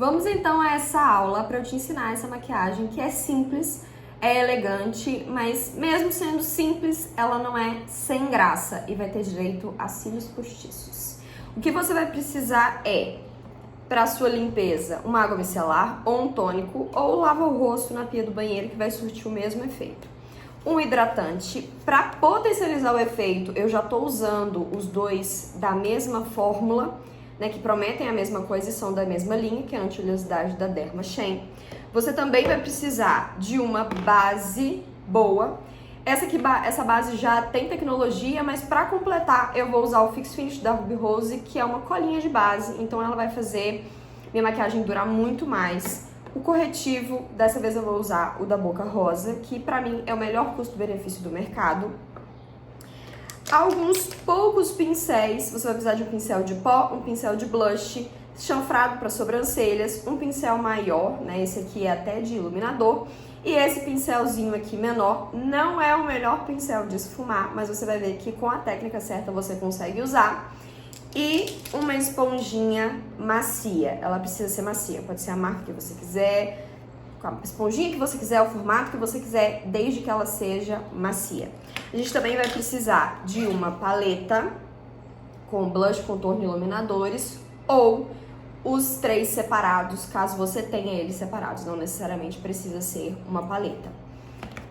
Vamos então a essa aula para eu te ensinar essa maquiagem que é simples, é elegante, mas mesmo sendo simples, ela não é sem graça e vai ter direito a cílios postiços. O que você vai precisar é, para sua limpeza, uma água micelar ou um tônico ou lava o rosto na pia do banheiro que vai surtir o mesmo efeito. Um hidratante. Para potencializar o efeito, eu já estou usando os dois da mesma fórmula, né, que prometem a mesma coisa e são da mesma linha, que é a anti-oleosidade da Derma Shane. Você também vai precisar de uma base boa. Essa base já tem tecnologia, mas para completar eu vou usar o Fix Finish da Ruby Rose, que é uma colinha de base, então ela vai fazer minha maquiagem durar muito mais. O corretivo, dessa vez eu vou usar o da Boca Rosa, que pra mim é o melhor custo-benefício do mercado. Alguns poucos pincéis, você vai precisar de um pincel de pó, um pincel de blush, chanfrado para sobrancelhas, um pincel maior, né? Esse aqui é até de iluminador. E esse pincelzinho aqui menor não é o melhor pincel de esfumar, mas você vai ver que com a técnica certa você consegue usar. E uma esponjinha macia, ela precisa ser macia, pode ser a marca que você quiser, com a esponjinha que você quiser, o formato que você quiser, desde que ela seja macia. A gente também vai precisar de uma paleta com blush, contorno e iluminadores, ou os três separados, caso você tenha eles separados, não necessariamente precisa ser uma paleta.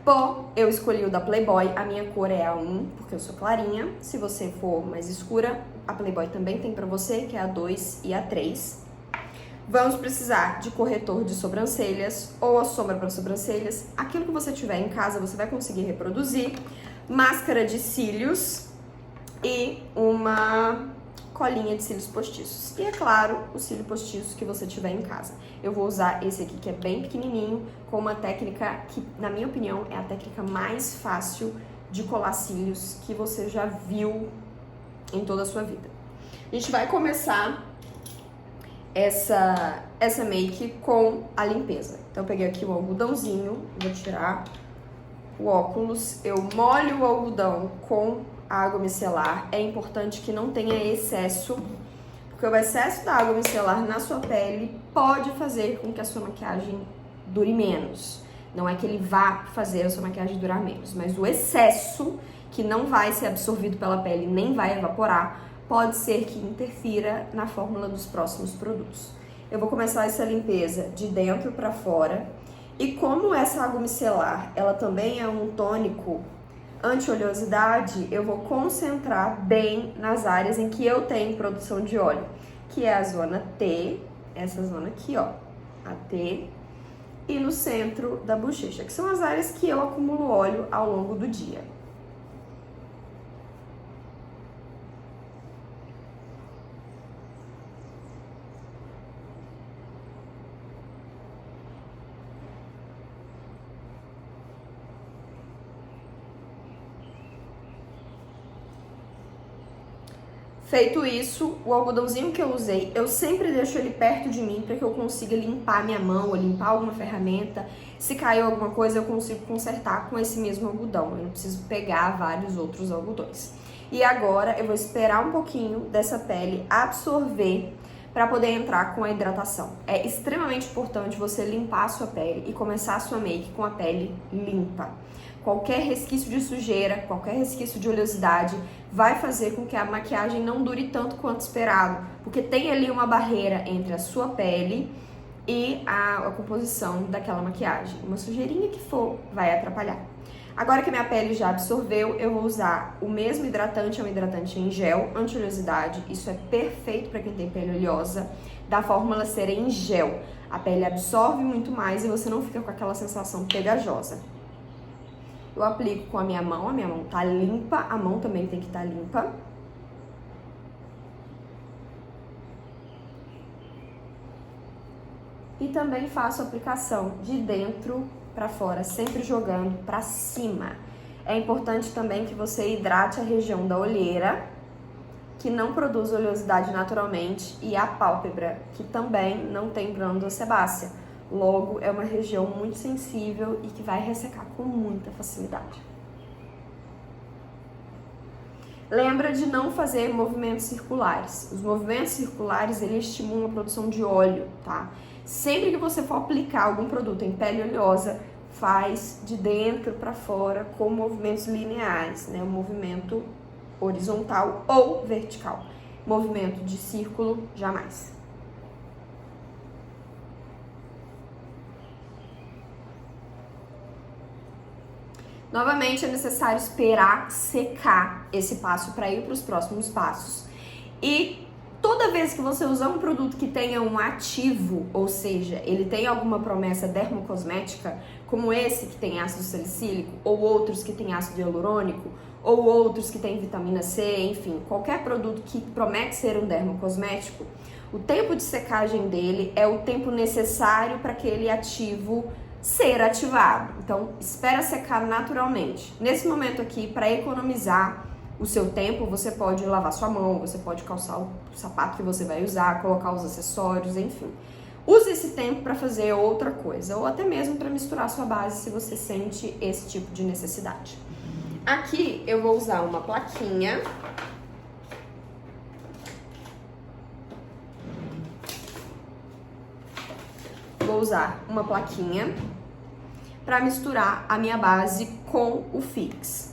Pó, eu escolhi o da Playboy, a minha cor é a 1, porque eu sou clarinha. Se você for mais escura, a Playboy também tem pra você, que é a 2 e a 3. Vamos precisar de corretor de sobrancelhas ou a sombra para sobrancelhas. Aquilo que você tiver em casa, você vai conseguir reproduzir. Máscara de cílios e uma colinha de cílios postiços. E, é claro, o cílio postiço que você tiver em casa. Eu vou usar esse aqui, que é bem pequenininho, com uma técnica que, na minha opinião, é a técnica mais fácil de colar cílios que você já viu em toda a sua vida. A gente vai começar essa make com a limpeza. Então, eu peguei aqui o algodãozinho, vou tirar o óculos, eu molho o algodão com água micelar. É importante que não tenha excesso, porque o excesso da água micelar na sua pele pode fazer com que a sua maquiagem dure menos. Não é que ele vá fazer a sua maquiagem durar menos, mas o excesso, que não vai ser absorvido pela pele nem vai evaporar, pode ser que interfira na fórmula dos próximos produtos. Eu vou começar essa limpeza de dentro para fora. E como essa água micelar, ela também é um tônico anti-oleosidade, eu vou concentrar bem nas áreas em que eu tenho produção de óleo, que é a zona T, essa zona aqui, ó, a T, e no centro da bochecha, que são as áreas que eu acumulo óleo ao longo do dia. Feito isso, o algodãozinho que eu usei, eu sempre deixo ele perto de mim para que eu consiga limpar minha mão ou limpar alguma ferramenta. Se caiu alguma coisa, eu consigo consertar com esse mesmo algodão. Eu não preciso pegar vários outros algodões. E agora eu vou esperar um pouquinho dessa pele absorver para poder entrar com a hidratação. É extremamente importante você limpar a sua pele e começar a sua make com a pele limpa. Qualquer resquício de sujeira, qualquer resquício de oleosidade vai fazer com que a maquiagem não dure tanto quanto esperado, porque tem ali uma barreira entre a sua pele e a composição daquela maquiagem. Uma sujeirinha que for vai atrapalhar. Agora que minha pele já absorveu, eu vou usar o mesmo hidratante, é um hidratante em gel, anti-oleosidade. Isso é perfeito para quem tem pele oleosa, da fórmula ser em gel. A pele absorve muito mais e você não fica com aquela sensação pegajosa. Eu aplico com a minha mão tá limpa, a mão também tem que estar limpa. E também faço a aplicação de dentro para fora, sempre jogando para cima. É importante também que você hidrate a região da olheira, que não produz oleosidade naturalmente, e a pálpebra, que também não tem glândula sebácea. Logo, é uma região muito sensível e que vai ressecar com muita facilidade. Lembra de não fazer movimentos circulares. Os movimentos circulares, eles estimulam a produção de óleo, tá? Sempre que você for aplicar algum produto em pele oleosa, faz de dentro para fora com movimentos lineares, né? Um movimento horizontal ou vertical. Movimento de círculo, jamais. Novamente, é necessário esperar secar esse passo para ir para os próximos passos. E toda vez que você usar um produto que tenha um ativo, ou seja, ele tem alguma promessa dermocosmética, como esse que tem ácido salicílico, ou outros que tem ácido hialurônico, ou outros que tem vitamina C, enfim, qualquer produto que promete ser um dermocosmético, o tempo de secagem dele é o tempo necessário para aquele ativo ser ativado. Então, espera secar naturalmente. Nesse momento aqui, para economizar o seu tempo, você pode lavar sua mão, você pode calçar o sapato que você vai usar, colocar os acessórios, enfim. Use esse tempo para fazer outra coisa, ou até mesmo para misturar sua base se você sente esse tipo de necessidade. Aqui eu vou usar uma plaquinha. Vou usar uma plaquinha para misturar a minha base com o Fix.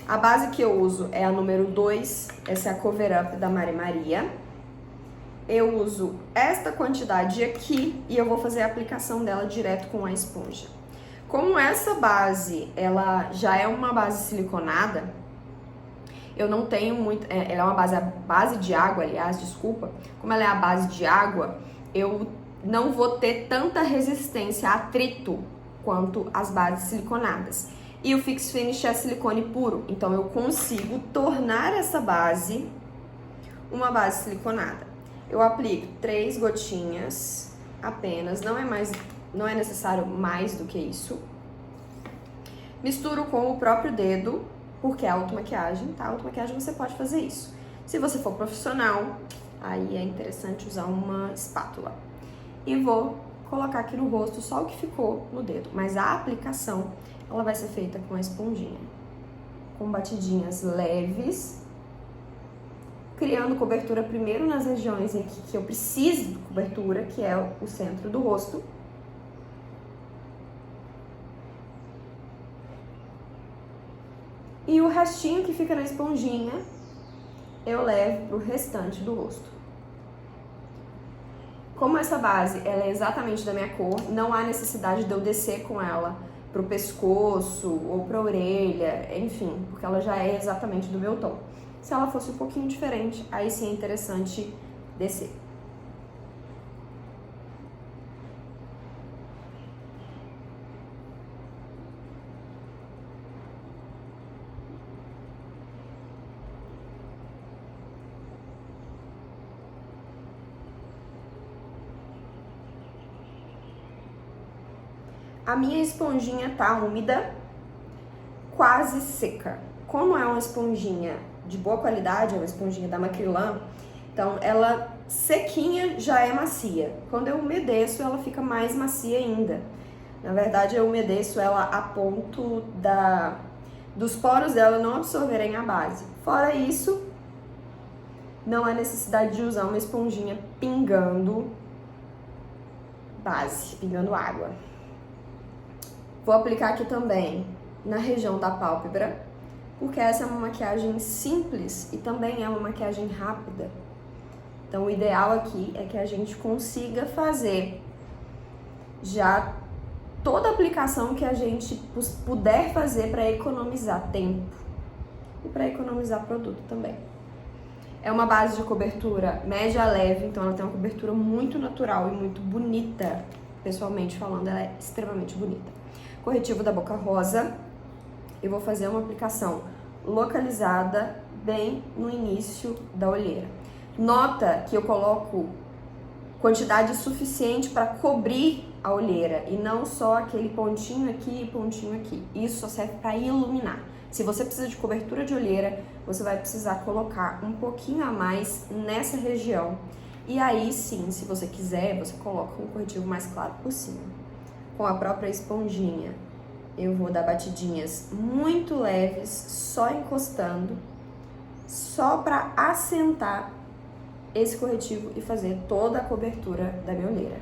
A base que eu uso é a número 2, essa é a Cover Up da Mari Maria. Eu uso esta quantidade aqui e eu vou fazer a aplicação dela direto com a esponja. Como essa base, ela já é uma base siliconada, eu não tenho muito, ela é uma base de água, aliás, desculpa. Como ela é a base de água, eu não vou ter tanta resistência a atrito quanto as bases siliconadas. E o Fix Finish é silicone puro, então eu consigo tornar essa base uma base siliconada. Eu aplico 3 gotinhas apenas, não é necessário mais do que isso. Misturo com o próprio dedo, porque é automaquiagem, tá? Automaquiagem você pode fazer isso. Se você for profissional, aí é interessante usar uma espátula. E vou colocar aqui no rosto só o que ficou no dedo, mas a aplicação ela vai ser feita com a esponjinha, com batidinhas leves, criando cobertura primeiro nas regiões em que eu preciso de cobertura, que é o centro do rosto. E o restinho que fica na esponjinha, eu levo pro restante do rosto. Como essa base ela é exatamente da minha cor, não há necessidade de eu descer com ela pro pescoço ou pra orelha, enfim, porque ela já é exatamente do meu tom. Se ela fosse um pouquinho diferente, aí sim é interessante descer. A minha esponjinha tá úmida, quase seca. Como é uma esponjinha de boa qualidade, é uma esponjinha da Macrylan, então ela sequinha já é macia. Quando eu umedeço, ela fica mais macia ainda. Na verdade, eu umedeço ela a ponto dos poros dela não absorverem a base. Fora isso, não há necessidade de usar uma esponjinha pingando base, pingando água. Vou aplicar aqui também na região da pálpebra, porque essa é uma maquiagem simples e também é uma maquiagem rápida. Então, o ideal aqui é que a gente consiga fazer já toda a aplicação que a gente puder fazer para economizar tempo e para economizar produto também. É uma base de cobertura média leve, então ela tem uma cobertura muito natural e muito bonita. Pessoalmente falando, ela é extremamente bonita. Corretivo da Boca Rosa. Eu vou fazer uma aplicação localizada bem no início da olheira. Nota que eu coloco quantidade suficiente para cobrir a olheira e não só aquele pontinho aqui e pontinho aqui. Isso só serve para iluminar. Se você precisa de cobertura de olheira, você vai precisar colocar um pouquinho a mais nessa região. E aí sim, se você quiser, você coloca um corretivo mais claro por cima. Com a própria esponjinha, eu vou dar batidinhas muito leves, só encostando, só para assentar esse corretivo e fazer toda a cobertura da minha olheira.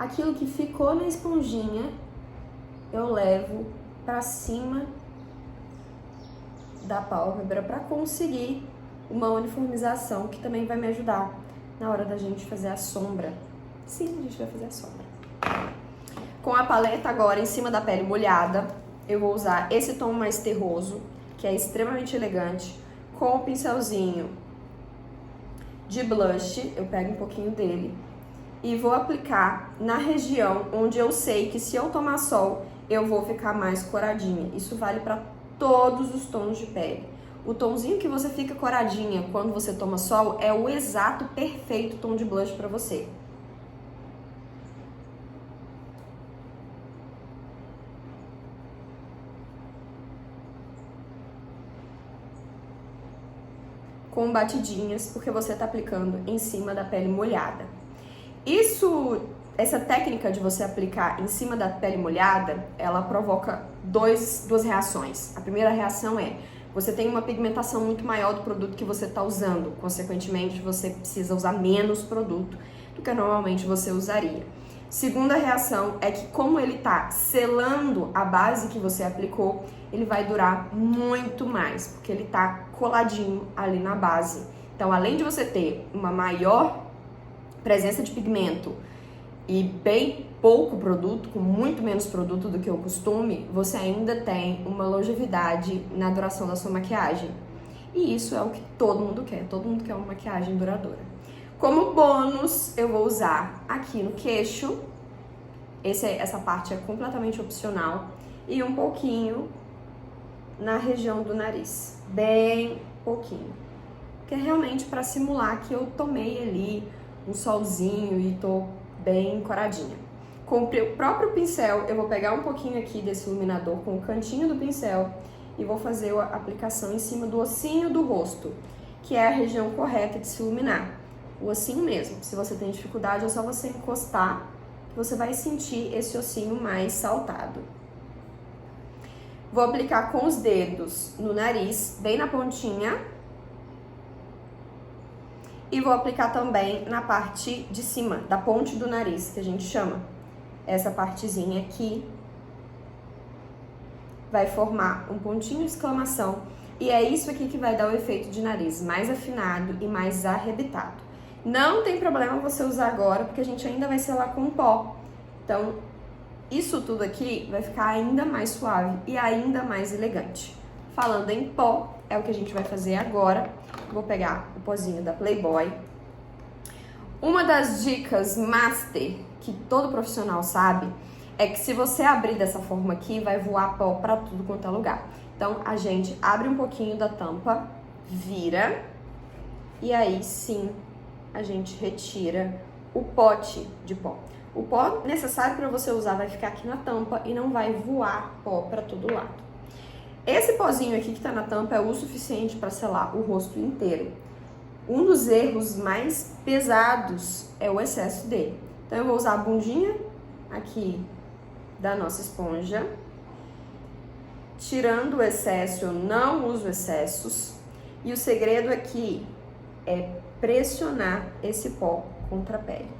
aquilo que ficou na esponjinha, eu levo pra cima da pálpebra para conseguir uma uniformização que também vai me ajudar na hora da gente fazer a sombra. Sim, a gente vai fazer a sombra. Com a paleta agora em cima da pele molhada, eu vou usar esse tom mais terroso, que é extremamente elegante, com o pincelzinho de blush, eu pego um pouquinho dele e vou aplicar na região onde eu sei que se eu tomar sol, eu vou ficar mais coradinha. Isso vale para todos os tons de pele. O tomzinho que você fica coradinha quando você toma sol é o exato, perfeito tom de blush para você. Com batidinhas, porque você tá aplicando em cima da pele molhada. Essa técnica de você aplicar em cima da pele molhada, ela provoca duas reações. A primeira reação é, você tem uma pigmentação muito maior do produto que você está usando, consequentemente você precisa usar menos produto do que normalmente você usaria. Segunda reação é que como ele está selando a base que você aplicou, ele vai durar muito mais, porque ele está coladinho ali na base. Então, além de você ter uma maior presença de pigmento e bem pouco produto, com muito menos produto do que o costume, você ainda tem uma longevidade na duração da sua maquiagem. E isso é o que todo mundo quer uma maquiagem duradoura. Como bônus, eu vou usar aqui no queixo, essa parte é completamente opcional, e um pouquinho na região do nariz, bem pouquinho. Que é realmente para simular que eu tomei ali um solzinho e tô bem coradinha. Com o próprio pincel, eu vou pegar um pouquinho aqui desse iluminador com o cantinho do pincel e vou fazer a aplicação em cima do ossinho do rosto, que é a região correta de se iluminar. O ossinho mesmo. Se você tem dificuldade, é só você encostar, que você vai sentir esse ossinho mais saltado. Vou aplicar com os dedos no nariz, bem na pontinha. E vou aplicar também na parte de cima, da ponte do nariz, que a gente chama. Essa partezinha aqui vai formar um pontinho de exclamação. E é isso aqui que vai dar o efeito de nariz mais afinado e mais arrebitado. Não tem problema você usar agora, porque a gente ainda vai selar com pó. Então, isso tudo aqui vai ficar ainda mais suave e ainda mais elegante. Falando em pó, é o que a gente vai fazer agora. Vou pegar o pozinho da Playboy. Uma das dicas master que todo profissional sabe é que se você abrir dessa forma aqui, vai voar pó pra tudo quanto é lugar. Então, a gente abre um pouquinho da tampa, vira, e aí sim a gente retira o pote de pó. O pó necessário para você usar vai ficar aqui na tampa e não vai voar pó para todo lado. Esse pozinho aqui que tá na tampa é o suficiente para selar o rosto inteiro. Um dos erros mais pesados é o excesso dele. Então eu vou usar a bundinha aqui da nossa esponja. Tirando o excesso, eu não uso excessos. E o segredo aqui é pressionar esse pó contra a pele.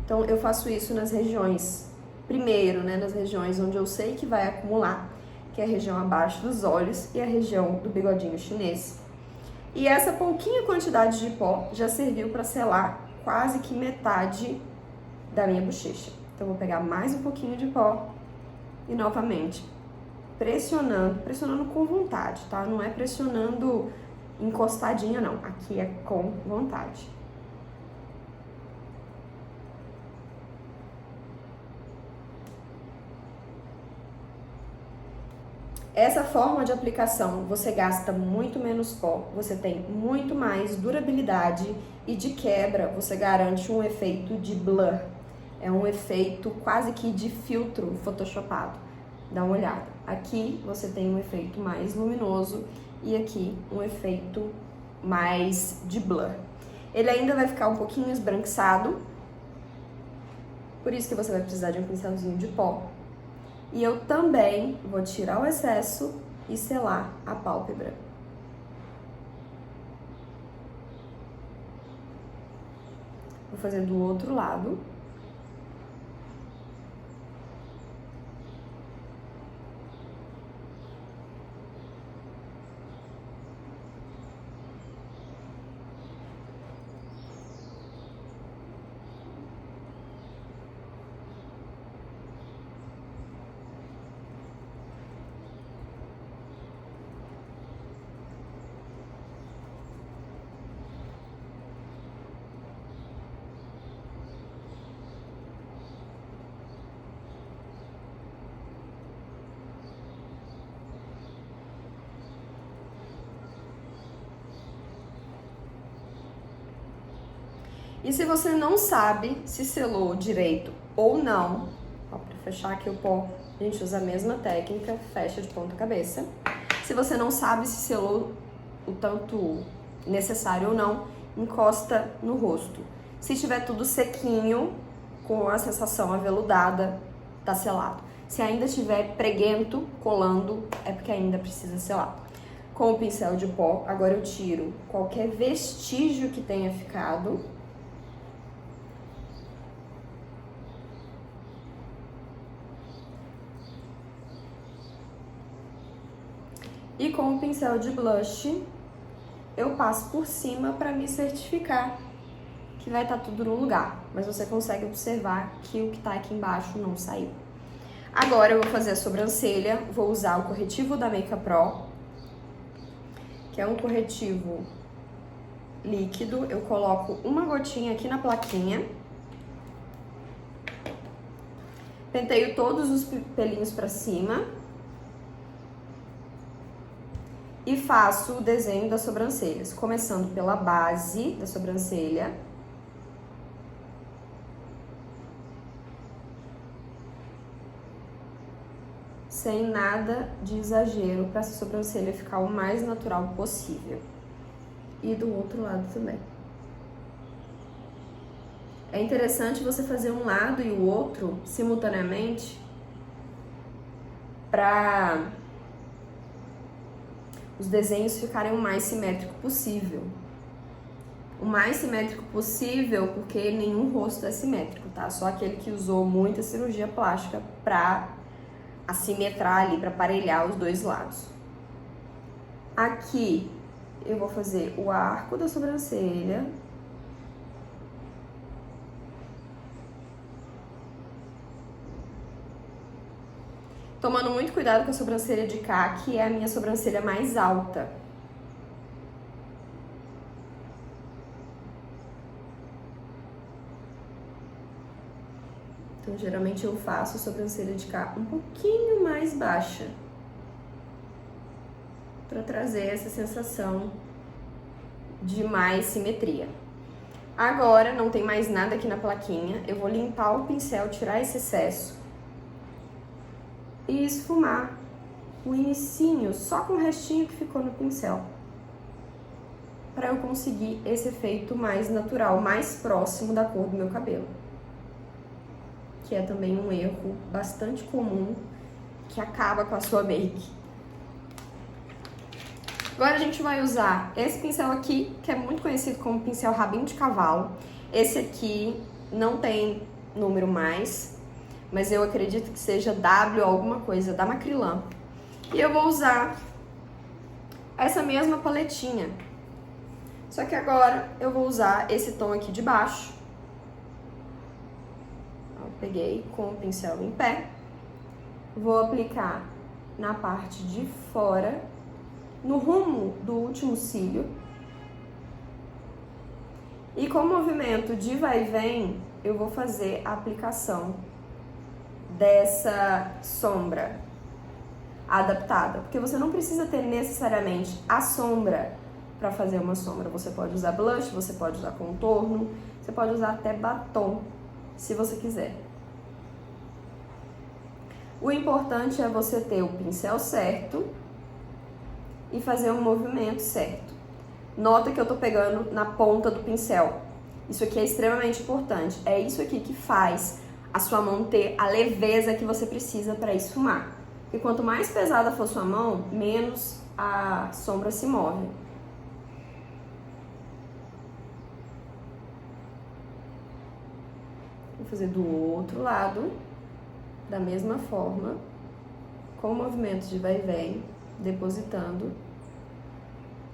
Então, eu faço isso nas regiões, primeiro, né, nas regiões onde eu sei que vai acumular, que é a região abaixo dos olhos e a região do bigodinho chinês. E essa pouquinha quantidade de pó já serviu para selar quase que metade da minha bochecha. Então, eu vou pegar mais um pouquinho de pó e, novamente, pressionando com vontade, tá? Não é pressionando encostadinha, não. Aqui é com vontade. Essa forma de aplicação, você gasta muito menos pó, você tem muito mais durabilidade e de quebra, você garante um efeito de blur. É um efeito quase que de filtro photoshopado. Dá uma olhada. Aqui você tem um efeito mais luminoso e aqui um efeito mais de blur. Ele ainda vai ficar um pouquinho esbranquiçado, por isso que você vai precisar de um pincelzinho de pó. E eu também vou tirar o excesso e selar a pálpebra. Vou fazer do outro lado. E se você não sabe se selou direito ou não, ó, para fechar aqui o pó, a gente usa a mesma técnica, fecha de ponta cabeça. Se você não sabe se selou o tanto necessário ou não, encosta no rosto. Se tiver tudo sequinho, com a sensação aveludada, tá selado. Se ainda tiver preguento, colando, é porque ainda precisa selar. Com o pincel de pó, agora eu tiro qualquer vestígio que tenha ficado. E com o pincel de blush, eu passo por cima para me certificar que vai estar tudo no lugar. Mas você consegue observar que o que tá aqui embaixo não saiu. Agora eu vou fazer a sobrancelha, vou usar o corretivo da Makeup Pro, que é um corretivo líquido. Eu coloco uma gotinha aqui na plaquinha. Penteio todos os pelinhos pra cima. E faço o desenho das sobrancelhas, começando pela base da sobrancelha. Sem nada de exagero, para essa sobrancelha ficar o mais natural possível. E do outro lado também. É interessante você fazer um lado e o outro simultaneamente para os desenhos ficarem o mais simétrico possível. O mais simétrico possível, porque nenhum rosto é simétrico, tá? Só aquele que usou muita cirurgia plástica pra assimetrar ali, pra aparelhar os dois lados. Aqui eu vou fazer o arco da sobrancelha. Tomando muito cuidado com a sobrancelha de cá, que é a minha sobrancelha mais alta. Então, geralmente eu faço a sobrancelha de cá um pouquinho mais baixa, para trazer essa sensação de mais simetria. Agora, não tem mais nada aqui na plaquinha, eu vou limpar o pincel, tirar esse excesso e esfumar o inicinho, só com o restinho que ficou no pincel, para eu conseguir esse efeito mais natural, mais próximo da cor do meu cabelo, que é também um erro bastante comum que acaba com a sua make. Agora a gente vai usar esse pincel aqui, que é muito conhecido como pincel rabinho de cavalo. Esse aqui não tem número mais, mas eu acredito que seja W alguma coisa, da Macrylan. E eu vou usar essa mesma paletinha. Só que agora eu vou usar esse tom aqui de baixo. Eu peguei com o pincel em pé. Vou aplicar na parte de fora, no rumo do último cílio. E com o movimento de vai e vem, eu vou fazer a aplicação dessa sombra adaptada, porque você não precisa ter necessariamente a sombra para fazer uma sombra. Você pode usar blush, você pode usar contorno, você pode usar até batom, se você quiser. O importante é você ter o pincel certo e fazer um movimento certo. Nota que eu tô pegando na ponta do pincel. Isso aqui é extremamente importante. É isso aqui que faz a sua mão ter a leveza que você precisa para esfumar. Porque quanto mais pesada for sua mão, menos a sombra se move. Vou fazer do outro lado, da mesma forma, com movimentos de vai e vem, depositando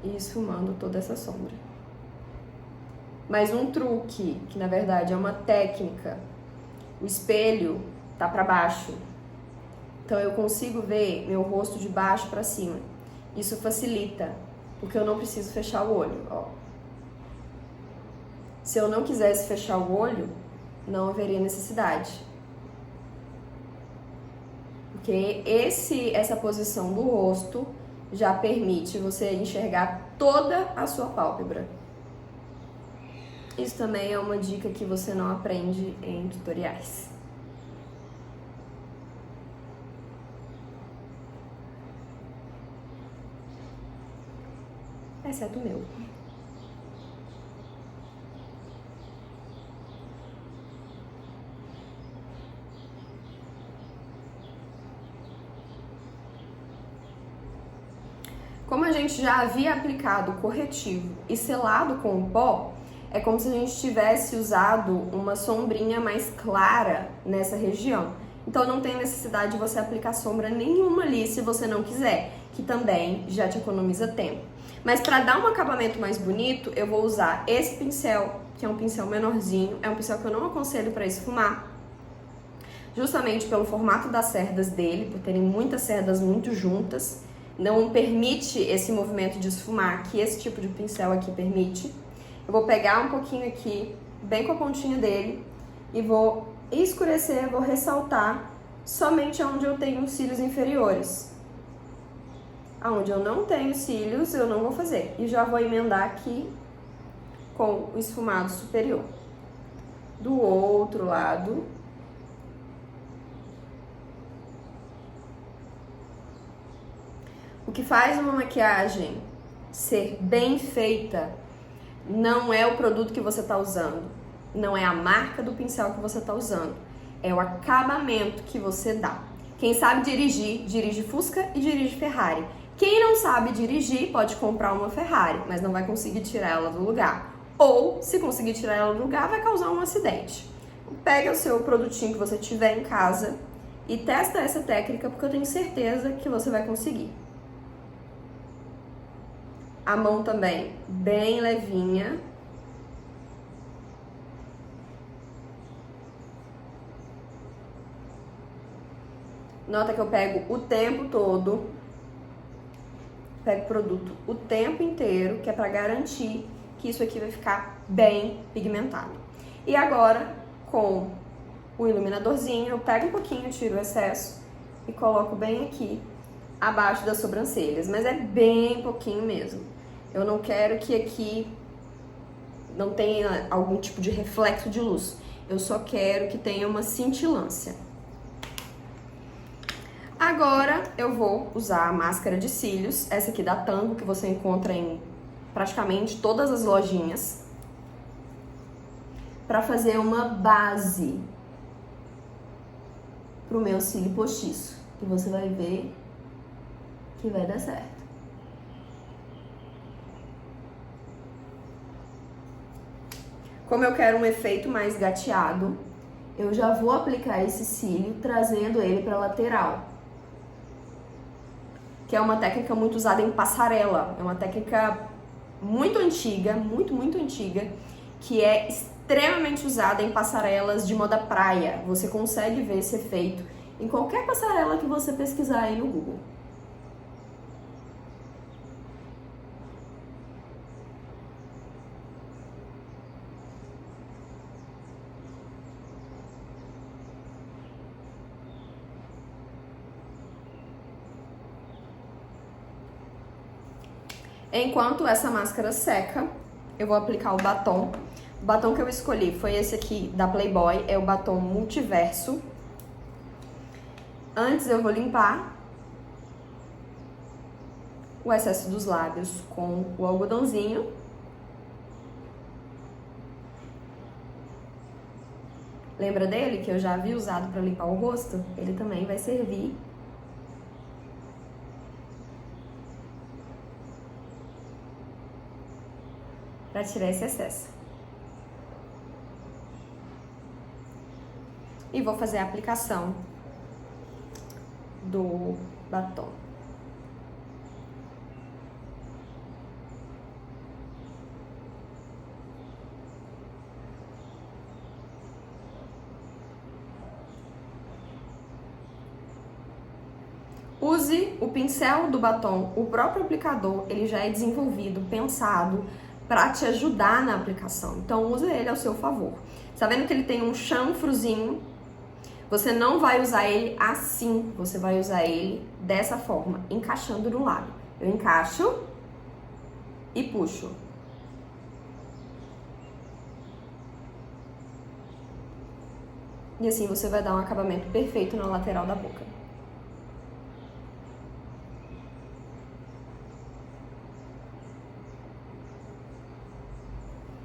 e esfumando toda essa sombra. Mas um truque, que na verdade é uma técnica, o espelho tá para baixo, então eu consigo ver meu rosto de baixo para cima. Isso facilita, porque eu não preciso fechar o olho, ó. Se eu não quisesse fechar o olho, não haveria necessidade. Porque essa posição do rosto já permite você enxergar toda a sua pálpebra. Isso também é uma dica que você não aprende em tutoriais. Exceto o meu. Como a gente já havia aplicado o corretivo e selado com o pó, é como se a gente tivesse usado uma sombrinha mais clara nessa região. Então não tem necessidade de você aplicar sombra nenhuma ali se você não quiser, que também já te economiza tempo. Mas para dar um acabamento mais bonito, eu vou usar esse pincel, que é um pincel menorzinho, é um pincel que eu não aconselho para esfumar, justamente pelo formato das cerdas dele, por terem muitas cerdas muito juntas. Não permite esse movimento de esfumar que esse tipo de pincel aqui permite. Eu vou pegar um pouquinho aqui, bem com a pontinha dele, e vou escurecer, vou ressaltar somente onde eu tenho os cílios inferiores. Aonde eu não tenho cílios, eu não vou fazer. E já vou emendar aqui com o esfumado superior. Do outro lado. O que faz uma maquiagem ser bem feita não é o produto que você está usando, não é a marca do pincel que você está usando, é o acabamento que você dá. Quem sabe dirigir, dirige Fusca e dirige Ferrari. Quem não sabe dirigir pode comprar uma Ferrari, mas não vai conseguir tirar ela do lugar. Ou, se conseguir tirar ela do lugar, vai causar um acidente. Pega o seu produtinho que você tiver em casa e testa essa técnica, porque eu tenho certeza que você vai conseguir. A mão também bem levinha. Nota que eu pego o tempo todo. Pego o produto o tempo inteiro, que é para garantir que isso aqui vai ficar bem pigmentado. E agora, com o iluminadorzinho, eu pego um pouquinho, tiro o excesso e coloco bem aqui abaixo das sobrancelhas, mas é bem pouquinho mesmo. Eu não quero que aqui não tenha algum tipo de reflexo de luz. Eu só quero que tenha uma cintilância. Agora eu vou usar a máscara de cílios, essa aqui da Tango, que você encontra em praticamente todas as lojinhas, para fazer uma base pro meu cílio postiço. E você vai ver que vai dar certo. Como eu quero um efeito mais gateado, eu já vou aplicar esse cílio trazendo ele para a lateral. Que é uma técnica muito usada em passarela. É uma técnica muito antiga, muito antiga, que é extremamente usada em passarelas de moda praia. Você consegue ver esse efeito em qualquer passarela que você pesquisar aí no Google. Enquanto essa máscara seca, eu vou aplicar o batom. O batom que eu escolhi foi esse aqui da Playboy, é o batom Multiverso. Antes eu vou limpar o excesso dos lábios com o algodãozinho. Lembra dele que eu já havia usado para limpar o rosto? Ele também vai servir para tirar esse excesso. E vou fazer a aplicação do batom. Use o pincel do batom, o próprio aplicador, ele já é desenvolvido, pensado para te ajudar na aplicação. Então use ele ao seu favor. Tá vendo que ele tem um chanfrozinho? Você não vai usar ele assim, você vai usar ele dessa forma, encaixando no lábio. Eu encaixo e puxo. E assim você vai dar um acabamento perfeito na lateral da boca.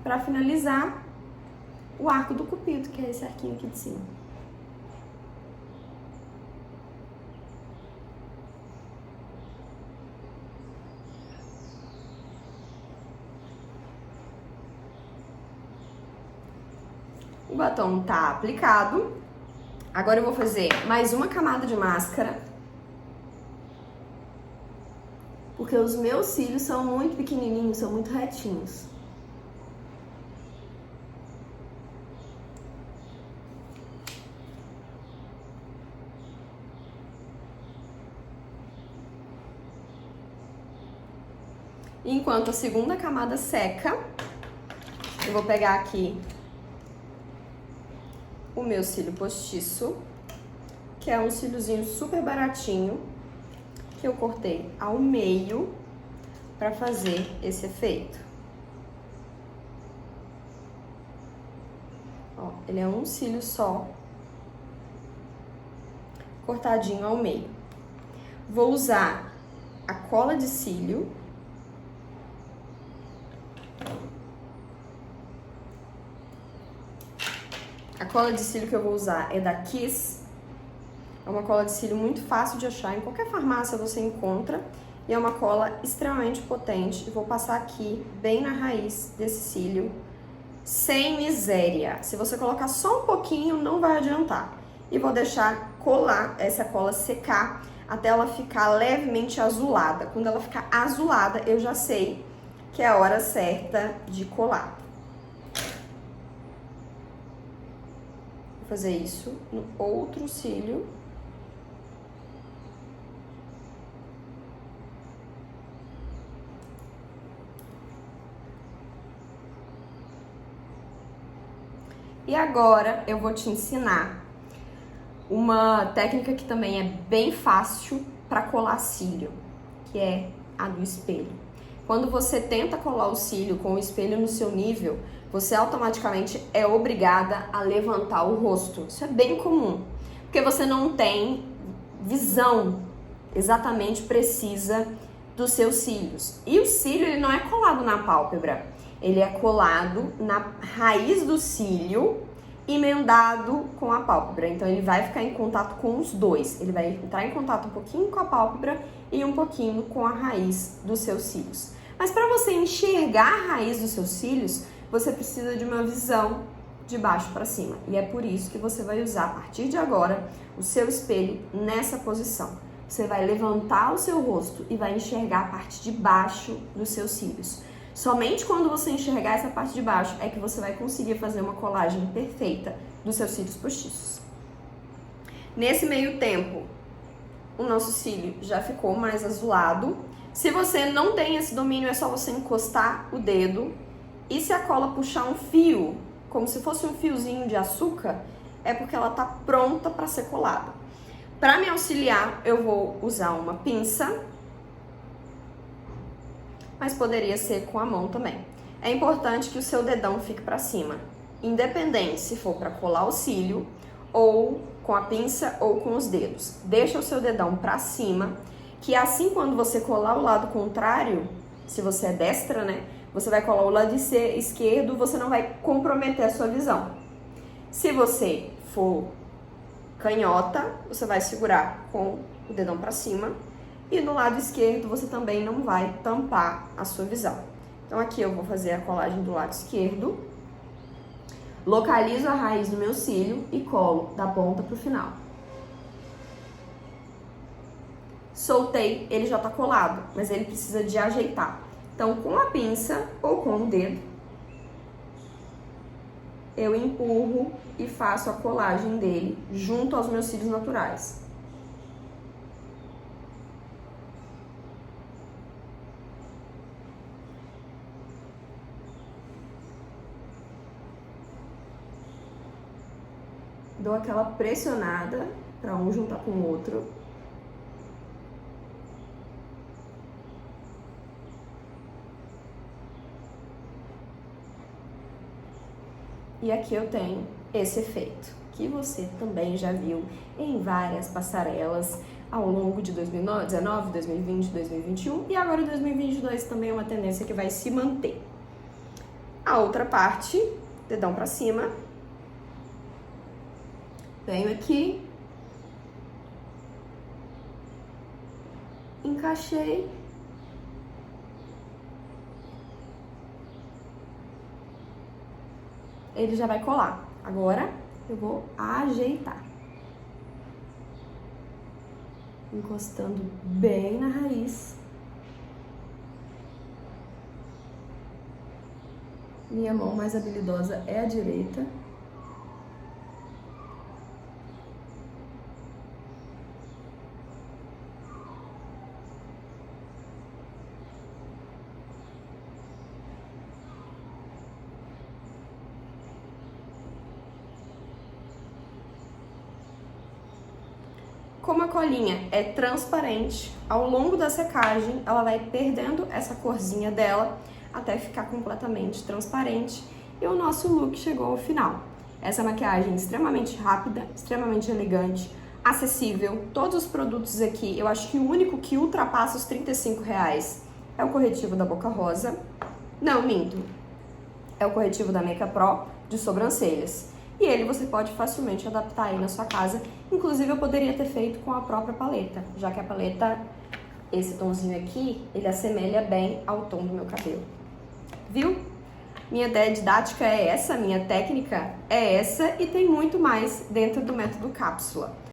Para finalizar, o arco do cupido, que é esse arquinho aqui de cima. O batom tá aplicado. Agora eu vou fazer mais uma camada de máscara. Porque os meus cílios são muito pequenininhos, são muito retinhos. Enquanto a segunda camada seca, eu vou pegar aqui o meu cílio postiço, que é um cíliozinho super baratinho, que eu cortei ao meio para fazer esse efeito. Ó, ele é um cílio só, cortadinho ao meio. Vou usar a cola de cílio. A cola de cílio que eu vou usar é da Kiss. É uma cola de cílio muito fácil de achar, em qualquer farmácia você encontra. E é uma cola extremamente potente. Vou passar aqui, bem na raiz desse cílio, sem miséria. Se você colocar só um pouquinho, não vai adiantar. E vou deixar colar essa cola secar até ela ficar levemente azulada. Quando ela ficar azulada, eu já sei que é a hora certa de colar. Vou fazer isso no outro cílio. E agora eu vou te ensinar uma técnica que também é bem fácil para colar cílio, que é a do espelho. Quando você tenta colar o cílio com o espelho no seu nível, você automaticamente é obrigada a levantar o rosto. Isso é bem comum, porque você não tem visão exatamente precisa dos seus cílios. E o cílio, ele não é colado na pálpebra, ele é colado na raiz do cílio, emendado com a pálpebra. Então ele vai ficar em contato com os dois. Ele vai entrar em contato um pouquinho com a pálpebra e um pouquinho com a raiz dos seus cílios. Mas para você enxergar a raiz dos seus cílios, você precisa de uma visão de baixo para cima. E é por isso que você vai usar, a partir de agora, o seu espelho nessa posição. Você vai levantar o seu rosto e vai enxergar a parte de baixo dos seus cílios. Somente quando você enxergar essa parte de baixo é que você vai conseguir fazer uma colagem perfeita dos seus cílios postiços. Nesse meio tempo, o nosso cílio já ficou mais azulado. Se você não tem esse domínio, é só você encostar o dedo. E se a cola puxar um fio, como se fosse um fiozinho de açúcar, é porque ela está pronta para ser colada. Para me auxiliar, eu vou usar uma pinça, mas poderia ser com a mão também. É importante que o seu dedão fique para cima, independente se for para colar o cílio, ou com a pinça ou com os dedos. Deixa o seu dedão para cima, que assim quando você colar o lado contrário, se você é destra, né, você vai colar o lado esquerdo, você não vai comprometer a sua visão. Se você for canhota, você vai segurar com o dedão para cima. E no lado esquerdo você também não vai tampar a sua visão. Então aqui eu vou fazer a colagem do lado esquerdo. Localizo a raiz do meu cílio e colo da ponta pro final. Soltei, ele já tá colado, mas ele precisa de ajeitar. Então com a pinça ou com o dedo, eu empurro e faço a colagem dele junto aos meus cílios naturais. Dou aquela pressionada para um juntar com o outro. E aqui eu tenho esse efeito, que você também já viu em várias passarelas ao longo de 2019, 2020, 2021 e agora 2022 também é uma tendência que vai se manter. A outra parte, dedão pra cima, venho aqui, encaixei, ele já vai colar. Agora eu vou ajeitar, encostando bem na raiz. Minha mão mais habilidosa é a direita. Como a colinha é transparente, ao longo da secagem ela vai perdendo essa corzinha dela até ficar completamente transparente e o nosso look chegou ao final. Essa maquiagem extremamente rápida, extremamente elegante, acessível. Todos os produtos aqui, eu acho que o único que ultrapassa os R$35 é o corretivo da Boca Rosa. Não, minto. É o corretivo da Makeup Pro de sobrancelhas. E ele você pode facilmente adaptar aí na sua casa. Inclusive eu poderia ter feito com a própria paleta, já que a paleta, esse tomzinho aqui, ele assemelha bem ao tom do meu cabelo. Viu? Minha ideia didática é essa, minha técnica é essa e tem muito mais dentro do método cápsula.